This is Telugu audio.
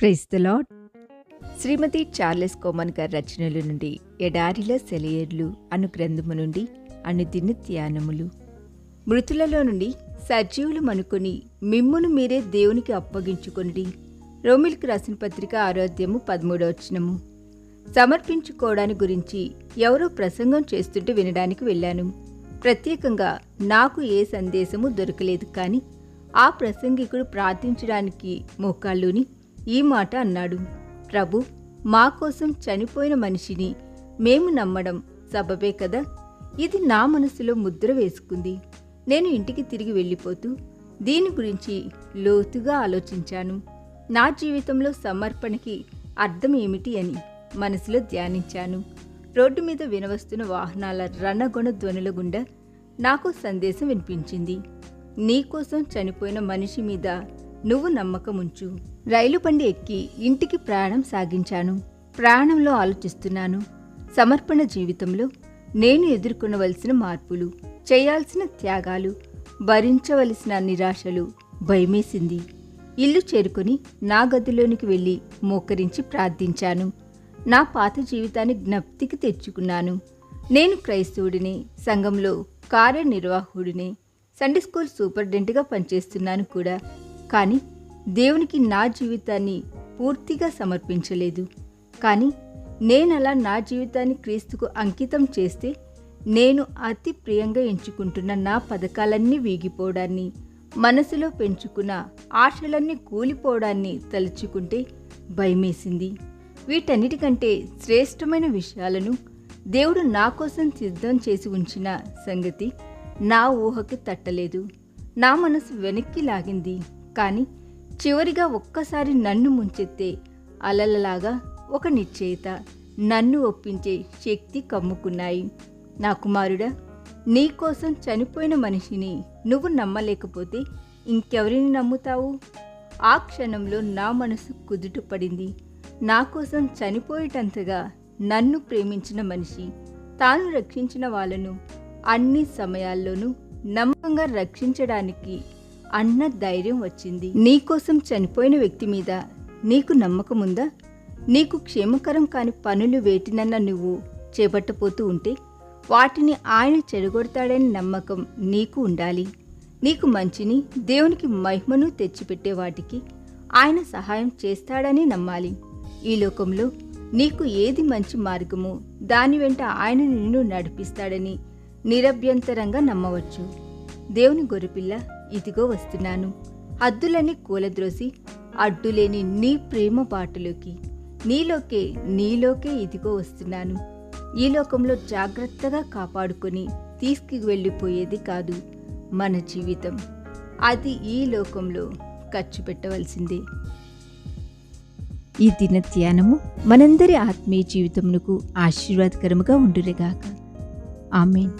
Praise the Lord. శ్రీమతి చార్లెస్ కోమన్ గారి రచనల నుండి ఎడారిలో సెలయేర్లు అను గ్రంథము నుండి అనుదిన ధ్యానములు. మృతులలో నుండి సజీవులు అనుకొని మిమ్మును మీరే దేవునికి అప్పగించుకొనిడి. రోమిల్కి రాసిన పత్రిక 6:13. సమర్పించుకోవడాని గురించి ఎవరో ప్రసంగం చేస్తుంటే వినడానికి వెళ్ళాను. ప్రత్యేకంగా నాకు ఏ సందేశము దొరకలేదు. కానీ ఆ ప్రసంగికుడు ప్రార్థించడానికి మోకాళ్ళుని ఈ మాట అన్నాడు: ప్రభు, మా కోసం చనిపోయిన మనిషిని మేము నమ్మడం సబబే కదా. ఇది నా మనసులో ముద్ర వేసుకుంది. నేను ఇంటికి తిరిగి వెళ్ళిపోతూ దీని గురించి లోతుగా ఆలోచించాను. నా జీవితంలో సమర్పణకి అర్థం ఏమిటి అని మనసులో ధ్యానించాను. రోడ్డు మీద వినవస్తున్న వాహనాల రణగొణ ధ్వనుల గుండా నాకు సందేశం వినిపించింది: నీకోసం చనిపోయిన మనిషి మీద నువ్వు నమ్మకముంచు. రైలు బండి ఎక్కి ఇంటికి ప్రయాణం సాగించాను. ప్రయాణంలో ఆలోచిస్తున్నాను, సమర్పణ జీవితంలో నేను ఎదుర్కొనవలసిన మార్పులు, చేయాల్సిన త్యాగాలు, భరించవలసిన నిరాశలు. భయమేసింది. ఇల్లు చేరుకొని నా గదిలోనికి వెళ్ళి మోకరించి ప్రార్థించాను. నా పాత జీవితాన్ని జ్ఞప్తికి తెచ్చుకున్నాను. నేను క్రైస్తవుడినే, సంఘంలో కార్యనిర్వాహకుడినే, సండే స్కూల్ సూపరింటెండెంట్గా పనిచేస్తున్నాను కూడా. కానీ దేవునికి నా జీవితాన్ని పూర్తిగా సమర్పించలేదు. కానీ నేనలా నా జీవితాన్ని క్రీస్తుకు అంకితం చేస్తే నేను అతి ప్రియంగా ఎంచుకుంటున్న నా పథకాలన్నీ వీగిపోవడాన్ని, మనసులో పెంచుకున్న ఆశలన్నీ కూలిపోవడాన్ని తలుచుకుంటే భయమేసింది. వీటన్నిటికంటే శ్రేష్టమైన విషయాలను దేవుడు నా కోసం సిద్ధం చేసి ఉంచిన సంగతి నా ఊహకి తట్టలేదు. నా మనసు వెనక్కి లాగింది. కానీ చివరిగా ఒక్కసారి నన్ను ముంచెత్తే అలలలాగా ఒక నిశ్చయిత, నన్ను ఒప్పించే శక్తి కమ్ముకున్నాయి. నా కుమారుడా, నీకోసం చనిపోయిన మనిషిని నువ్వు నమ్మలేకపోతే ఇంకెవరిని నమ్ముతావు? ఆ క్షణంలో నా మనసు కుదుటపడింది. నా కోసం చనిపోయేటంతగా నన్ను ప్రేమించిన మనిషి తాను రక్షించిన వాళ్ళను అన్ని సమయాల్లోనూ నమ్మకంగా రక్షించడానికి అన్న ధైర్యం వచ్చింది. నీకోసం చనిపోయిన వ్యక్తి మీద నీకు నమ్మకముందా? నీకు క్షేమకరం కాని పనులు వేటినన్నా నువ్వు చేపట్టపోతూ ఉంటే వాటిని ఆయన చెడగొడతాడని నమ్మకం నీకు ఉండాలి. నీకు మంచిని, దేవునికి మహిమను తెచ్చిపెట్టే వాటికి ఆయన సహాయం చేస్తాడని నమ్మాలి. ఈ లోకంలో నీకు ఏది మంచి మార్గమో దాని వెంట ఆయన నిన్ను నడిపిస్తాడని నిరభ్యంతరంగా నమ్మవచ్చు. దేవుని గొర్రెపిల్ల, ఇదిగో వస్తున్నాను. హద్దులని కూలద్రోసి అడ్డులేని నీ ప్రేమ బాటలోకి, నీలోకే ఇదిగో వస్తున్నాను. ఈ లోకంలో జాగ్రత్తగా కాపాడుకొని తీసుకువెళ్ళిపోయేది కాదు మన జీవితం. అది ఈ లోకంలో ఖర్చు పెట్టవలసిందే. ఈ దిన ధ్యానము మనందరి ఆత్మీయ జీవితమునకు ఆశీర్వాదకరముగా ఉండునుగాక. ఆమేన్.